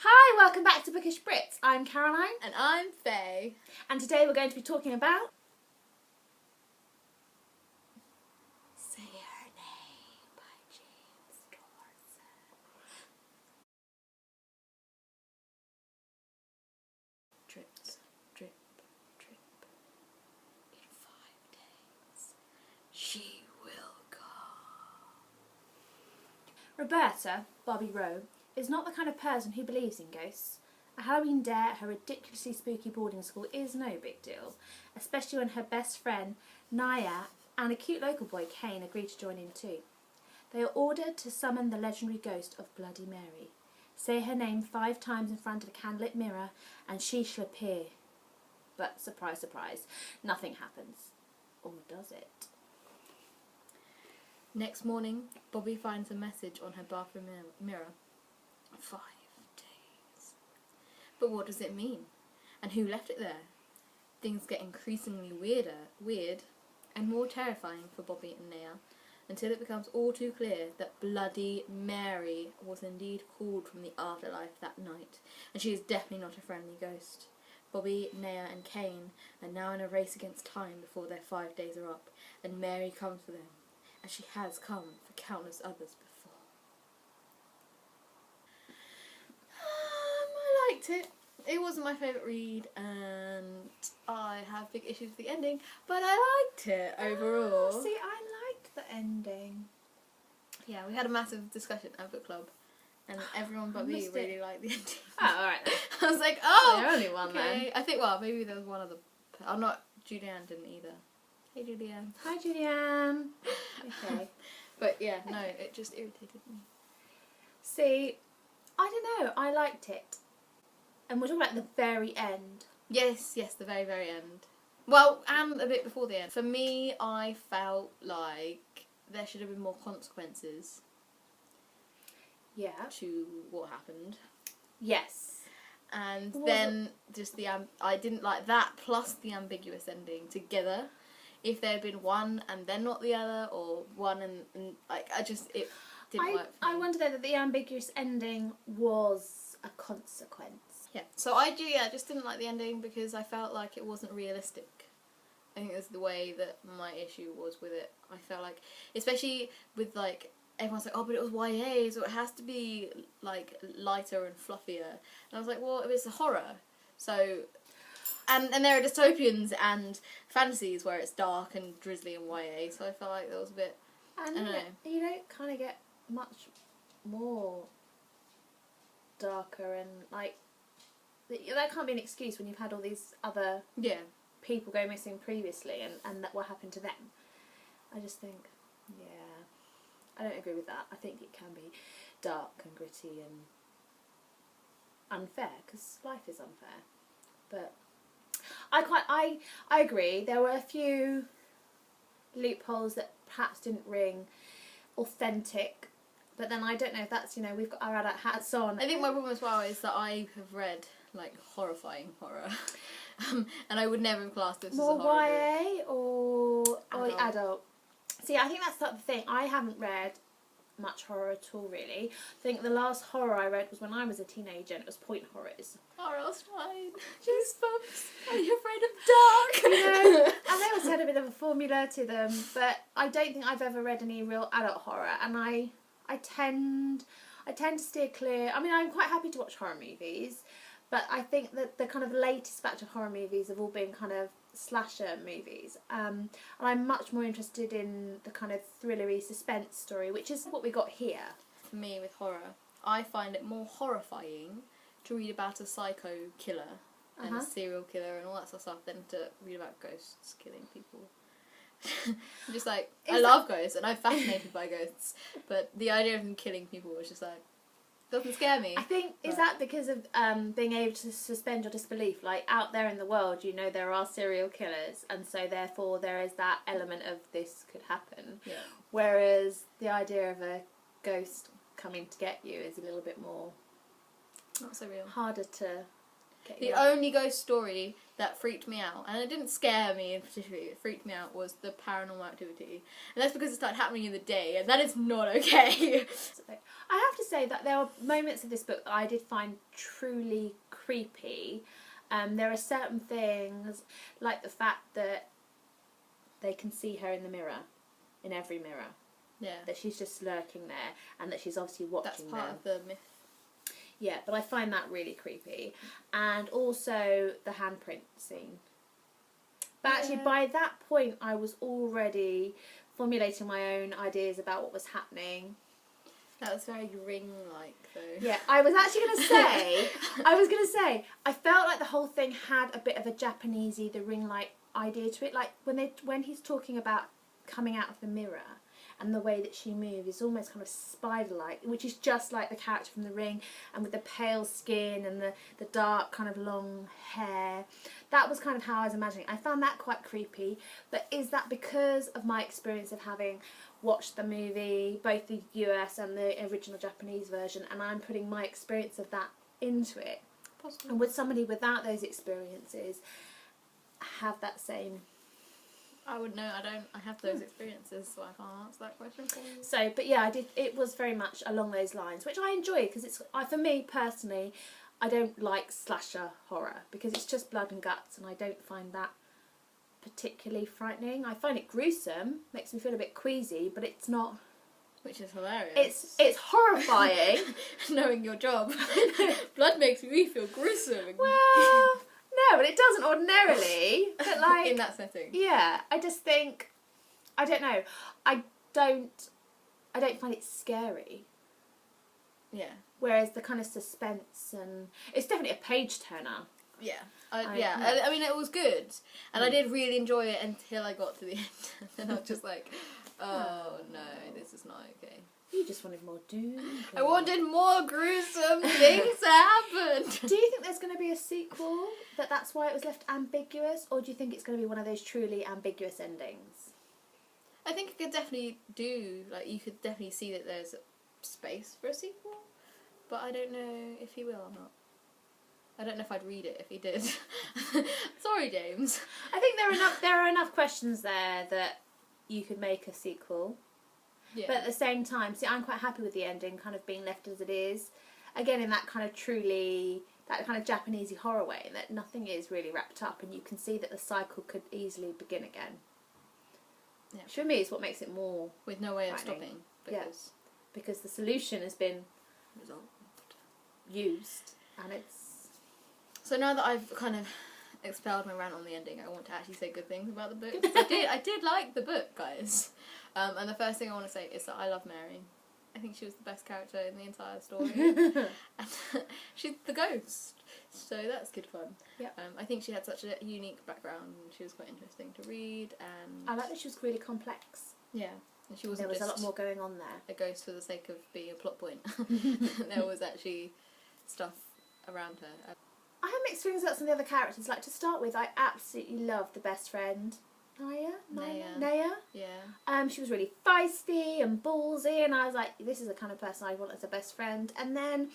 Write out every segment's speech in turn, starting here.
Hi, welcome back to Bookish Brits. I'm Caroline. And I'm Faye. And today we're going to be talking about... Say Her Name by James Dawson. Drip, drip, drip. In 5 days, she will come. Roberta, Bobby Rowe, is not the kind of person who believes in ghosts. A Halloween dare at her ridiculously spooky boarding school is no big deal, especially when her best friend, Naya, and a cute local boy, Kane, agree to join in too. They are ordered to summon the legendary ghost of Bloody Mary. Say her name 5 times in front of a candlelit mirror and she shall appear. But surprise, surprise, nothing happens. Or does it? Next morning, Bobby finds a message on her bathroom mirror. 5 days. But what does it mean? And who left it there? Things get increasingly weird, and more terrifying for Bobby and Naya, until it becomes all too clear that Bloody Mary was indeed called from the afterlife that night, and she is definitely not a friendly ghost. Bobby, Naya and Kane are now in a race against time before their 5 days are up, and Mary comes for them, as she has come for countless others before. I liked it. It wasn't my favourite read, and I have big issues with the ending, but I liked it overall. See, I liked the ending. Yeah, we had a massive discussion at book club, and everyone but me really liked the ending. Oh, alright then. I was like, oh! The only one then. I think, well, maybe there was one other... Oh, not... Julianne didn't either. Hey, Julianne. Hi, Julianne. Okay. But yeah, no, it just irritated me. See, I don't know, I liked it. And we're talking about the very end. Yes, the very, very end. Well, and a bit before the end. For me, I felt like there should have been more consequences. Yeah. To what happened. Yes. And then just I didn't like that plus the ambiguous ending together. If there had been one and then not the other, or one and like, it didn't work for me. I wonder though that the ambiguous ending was a consequence. Yeah, so just didn't like the ending because I felt like it wasn't realistic. I think that's the way that my issue was with it. I felt like, especially with like, everyone's like, oh, but it was YA, so it has to be like lighter and fluffier. And I was like, well, it's a horror, so... And there are dystopians and fantasies where it's dark and drizzly and YA, so I felt like that was a bit... And I don't know. You don't kind of get much more darker and like... That can't be an excuse when you've had all these other people go missing previously and that what happened to them. I just think, yeah, I don't agree with that. I think it can be dark and gritty and unfair, because life is unfair. But I agree. There were a few loopholes that perhaps didn't ring authentic, but then I don't know if that's, we've got our adult hats on. I think my problem as well is that I have read like horrifying horror, and I would never have classed this more as a horror YA book. or adult. See, I think that's the thing. I haven't read much horror at all, really. I think the last horror I read was when I was a teenager, and it was point horrors. Horror's fine. Goosebumps. Are you afraid of dark? And they also had a bit of a formula to them, but I don't think I've ever read any real adult horror, and I tend to steer clear. I mean, I'm quite happy to watch horror movies, but I think that the kind of latest batch of horror movies have all been kind of slasher movies, and I'm much more interested in the kind of thrillery suspense story, which is what we got here. For me, with horror, I find it more horrifying to read about a psycho killer and a serial killer and all that sort of stuff than to read about ghosts killing people. I'm just like, I love ghosts and I'm fascinated by ghosts, but the idea of them killing people was just like, doesn't scare me. I think, is that because of being able to suspend your disbelief? Like, out there in the world, there are serial killers, and so therefore there is that element of this could happen. Yeah. Whereas the idea of a ghost coming to get you is a little bit more... Not so real. Harder to The only ghost story that freaked me out, and it didn't scare me in particular, it freaked me out, was the Paranormal Activity. And that's because it started happening in the day, and that is not okay. I have to say that there are moments of this book that I did find truly creepy. There are certain things, like the fact that they can see her in the mirror, in every mirror. Yeah. That she's just lurking there, and that she's obviously watching them. That's part of the myth. Yeah, but I find that really creepy. And also the handprint scene. But actually, by that point, I was already formulating my own ideas about what was happening. That was very Ring-like, though. Yeah, I was going to say, I felt like the whole thing had a bit of a Japanesey, the Ring-like idea to it. Like, when he's talking about coming out of the mirror, and the way that she moves is almost kind of spider-like, which is just like the character from The Ring, and with the pale skin and the dark kind of long hair. That was kind of how I was imagining. I found that quite creepy, but is that because of my experience of having watched the movie, both the US and the original Japanese version, and I'm putting my experience of that into it? Possibly. And would somebody without those experiences have that same... I would know. I have those experiences, so I can't answer that question for you. So, but yeah, I did. It was very much along those lines, which I enjoy because it's. For me personally, I don't like slasher horror because it's just blood and guts, and I don't find that particularly frightening. I find it gruesome, makes me feel a bit queasy, but it's not. Which is hilarious. It's horrifying. Knowing your job. Blood makes me feel gruesome. Well. No, but it doesn't ordinarily. But like in that setting. Yeah, I just think I don't know. I don't find it scary. Yeah. Whereas the kind of suspense and it's definitely a page turner. Yeah. I mean, it was good, and I did really enjoy it until I got to the end, and I was just like, oh no, this is not okay. You just wanted more doom. I wanted more gruesome things to happen. Do you think there's going to be a sequel? That's why it was left ambiguous? Or do you think it's going to be one of those truly ambiguous endings? I think it could definitely do, like, you could definitely see that there's space for a sequel. But I don't know if he will or not. I don't know if I'd read it if he did. Sorry, James. I think there are enough questions there that you could make a sequel. Yeah. But at the same time, see, I'm quite happy with the ending kind of being left as it is. Again, in that kind of Japanesey horror way, that nothing is really wrapped up and you can see that the cycle could easily begin again. Yeah. Which for me is what makes it more... With no way of stopping. Because the solution has been used and it's... So now that I've kind of expelled my rant on the ending, I want to actually say good things about the book. I did like the book, guys. And the first thing I want to say is that I love Mary. I think she was the best character in the entire story. And she's the ghost, so that's good fun. Yeah. I think she had such a unique background, and she was quite interesting to read. And I like that she was really complex. Yeah, and she wasn't. There was just a lot more going on there. A ghost for the sake of being a plot point. There was actually stuff around her. I have mixed feelings about some of the other characters. Like, to start with, I absolutely loved the best friend. Naya? Yeah. She was really feisty and ballsy, and I was like, this is the kind of person I want as a best friend. And then,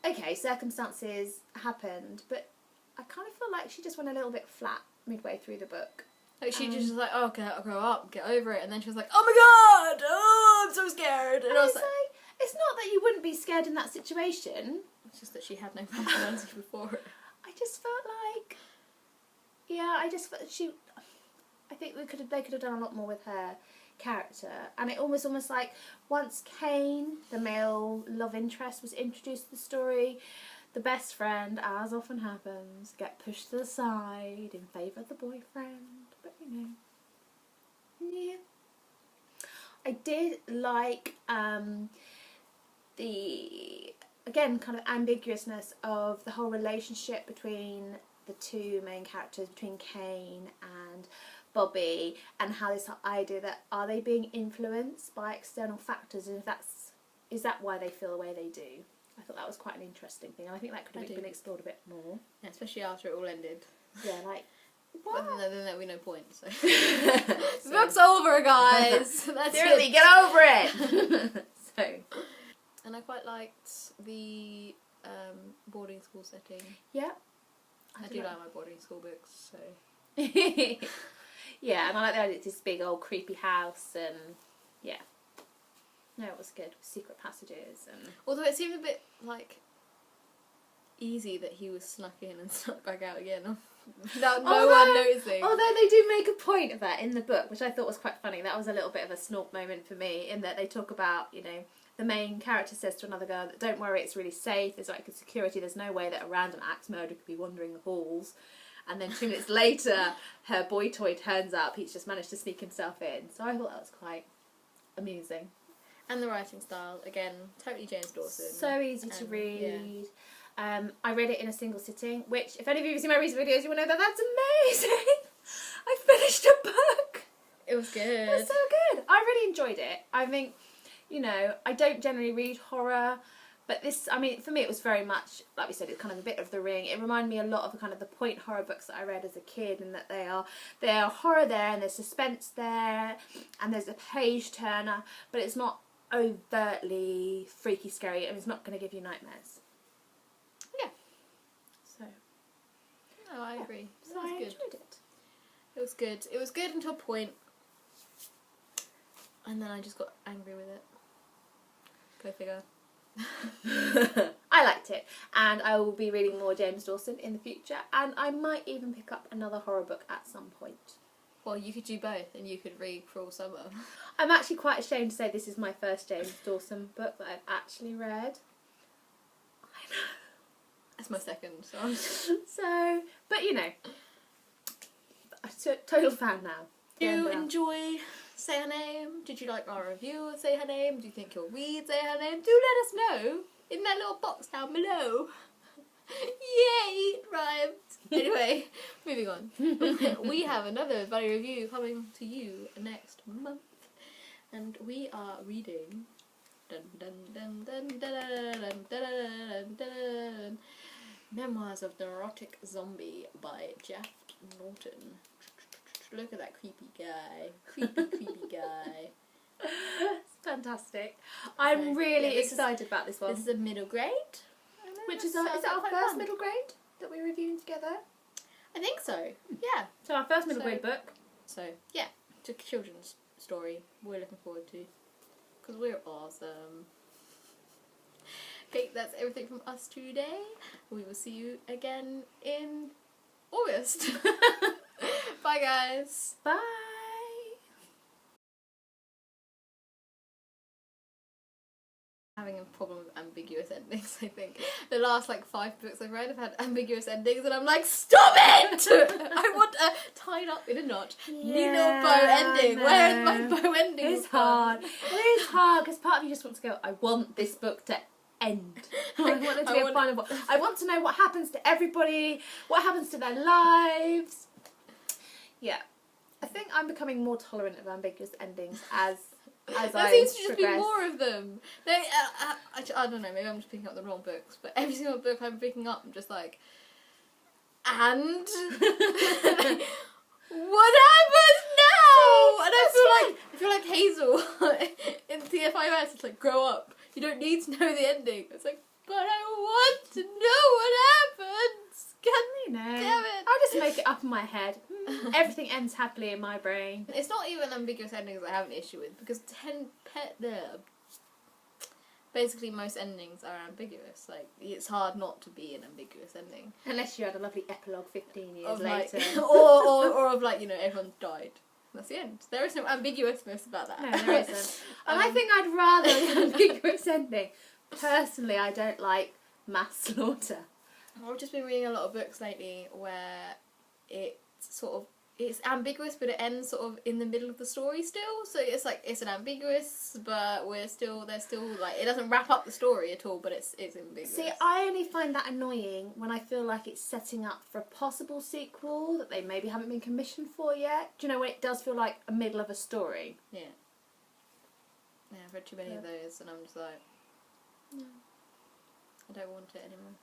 okay, circumstances happened, but I kind of feel like she just went a little bit flat midway through the book. Like, she just was like, oh, okay, I'll grow up, get over it, and then she was like, oh my god, oh, I'm so scared. And I was like, it's not that you wouldn't be scared in that situation. It's just that she had no personality before it. I just felt like, I think they could have done a lot more with her character, and it almost like once Kane, the male love interest, was introduced to the story, the best friend, as often happens, get pushed to the side in favour of the boyfriend. But yeah. I did like the again kind of ambiguousness of the whole relationship between the two main characters, between Kane and Bobby, and how this idea that are they being influenced by external factors, and is that why they feel the way they do. I thought that was quite an interesting thing, and I think that could have been explored a bit more. Yeah, especially after it all ended. Yeah, like what? But then there would be no point. So the book's over, guys. That's seriously, get over it. So, and I quite liked the boarding school setting. Yeah. I do like my boarding school books, so... Yeah, and I like the idea it's this big old creepy house, and yeah. No, it was good. Secret passages and... Although it seemed a bit, like, easy that he was snuck in and snuck back out again without no one noticing. Although they do make a point of that in the book, which I thought was quite funny. That was a little bit of a snort moment for me, in that they talk about, you know, the main character says to another girl that don't worry, it's really safe, there's like good security, there's no way that a random axe murderer could be wandering the halls. And then 2 minutes later, her boy toy turns up, he's just managed to sneak himself in. So I thought that was quite amusing. And the writing style, again, totally James Dawson. So easy to read. Yeah. I read it in a single sitting, which, if any of you have seen my recent videos, you will know that that's amazing. I finished a book. It was good. It was so good. I really enjoyed it. I think, you know, I don't generally read horror, but this, I mean, for me it was very much, like we said, it's kind of a bit of The Ring. It reminded me a lot of the kind of the point horror books that I read as a kid, and that they are horror there, and there's suspense there, and there's a page turner, but it's not overtly freaky scary, and it's not going to give you nightmares. Yeah. So. No, I agree. So I enjoyed it. It was good. It was good until a point, and then I just got angry with it. Go figure. I liked it, and I will be reading more James Dawson in the future, and I might even pick up another horror book at some point. Well, you could do both, and you could read Cruel Summer. I'm actually quite ashamed to say this is my first James Dawson book that I've actually read. I know. That's my second, so... So, but you know, I'm a total fan now. Do you enjoy Say Her Name? Did you like our review of Say Her Name? Do you think you'll read Say Her Name? Do let us know in that little box down below. Yay, it rhymed. Anyway, moving on. We have another Bunny review coming to you next month, and we are reading Memoirs of the Neurotic Zombie by Jeff Norton. Look at that creepy guy. Creepy guy. It's fantastic. I'm really excited about this one. This is a middle grade. Which is it our first middle grade that we're reviewing together? I think so. Yeah. So our first middle grade book. So yeah, it's a children's story we're looking forward to, because we're awesome. Okay, that's everything from us today. We will see you again in August. Bye guys. Bye. Having a problem with ambiguous endings, I think. The last like 5 books I've read have had ambiguous endings, and I'm like, stop it! I want a tied up in a knot, neat little bow ending. Where is my bow ending? It's hard. It is hard, because part of you just wants to go, I want this book to end. I want it to be a final book. I want to know what happens to everybody, what happens to their lives. Yeah. I think I'm becoming more tolerant of ambiguous endings as there seems to just be more of them. I don't know, maybe I'm just picking up the wrong books, but every single book I'm picking up, I'm just like, and what happens now? And I feel like Hazel in TFIS. It's like, grow up. You don't need to know the ending. It's like, but I want to know what happens. God damn it! I'll just make it up in my head. Everything ends happily in my brain. It's not even ambiguous endings I have an issue with, because basically most endings are ambiguous. Like, it's hard not to be an ambiguous ending. Unless you had a lovely epilogue 15 years later. or of like, you know, everyone's died. That's the end. There is no ambiguousness about that. No, there isn't. And I think I'd rather an ambiguous ending. Personally, I don't like mass slaughter. I've just been reading a lot of books lately where it's ambiguous, but it ends sort of in the middle of the story still. So it's like, it's an ambiguous, but there's still like, it doesn't wrap up the story at all, but it's ambiguous. See, I only find that annoying when I feel like it's setting up for a possible sequel that they maybe haven't been commissioned for yet. Do you know, when it does feel like a middle of a story? Yeah. Yeah, I've read too many of those, and I'm just like, no, I don't want it anymore.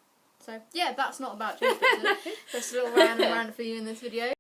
So, yeah, that's not about James Dawson. Just a little random rant for you in this video.